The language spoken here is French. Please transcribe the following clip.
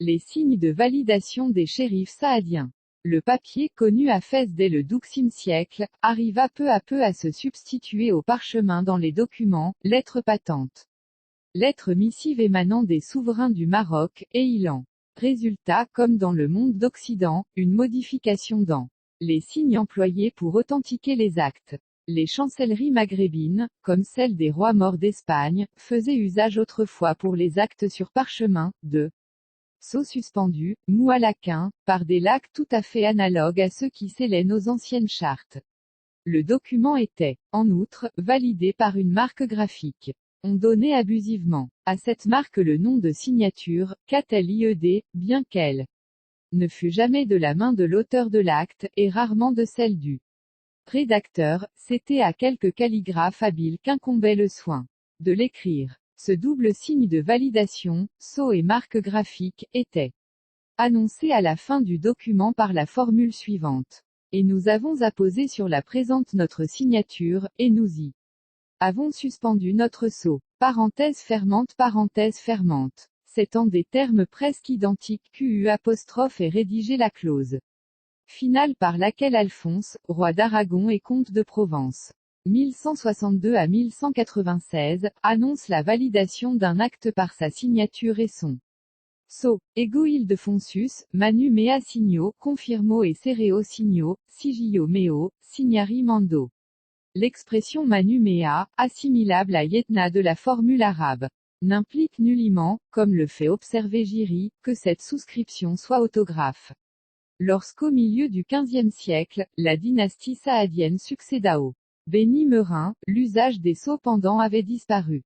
Les signes de validation des shérifs saadiens. Le papier, connu à Fès dès le XIIe siècle, arriva peu à peu à se substituer au parchemin dans les documents, lettres patentes. Lettres missives émanant des souverains du Maroc et Ilan. Résultat, comme dans le monde d'Occident, une modification dans les signes employés pour authentiquer les actes. Les chancelleries maghrébines, comme celles des rois morts d'Espagne, faisaient usage autrefois pour les actes sur parchemin, de sceaux suspendus, moualaquins, par des lacs tout à fait analogues à ceux qui scellaient nos anciennes chartes. Le document était, en outre, validé par une marque graphique. On donnait abusivement à cette marque le nom de signature, KTLIED, bien qu'elle ne fût jamais de la main de l'auteur de l'acte, et rarement de celle du rédacteur. C'était à quelques calligraphes habiles qu'incombait le soin de l'écrire. Ce double signe de validation, sceau et marque graphique, était annoncé à la fin du document par la formule suivante. Et nous avons apposé sur la présente notre signature, et nous y avons suspendu notre sceau. Parenthèse fermante. C'est en des termes presque identiques qu'U apostrophe est rédigée la clause finale par laquelle Alphonse, roi d'Aragon et comte de Provence, 1162 à 1196, annonce la validation d'un acte par sa signature et son sceau. Ego Ildefonsus, manu mea signo, confirmo et sereo signo, sigillo meo, signari mando. L'expression manu mea, assimilable à yetna de la formule arabe, n'implique nullement, comme le fait observer Giry, que cette souscription soit autographe. Lorsqu'au milieu du XVe siècle, la dynastie saadienne succéda au Béni Merin, l'usage des sceaux pendants avait disparu.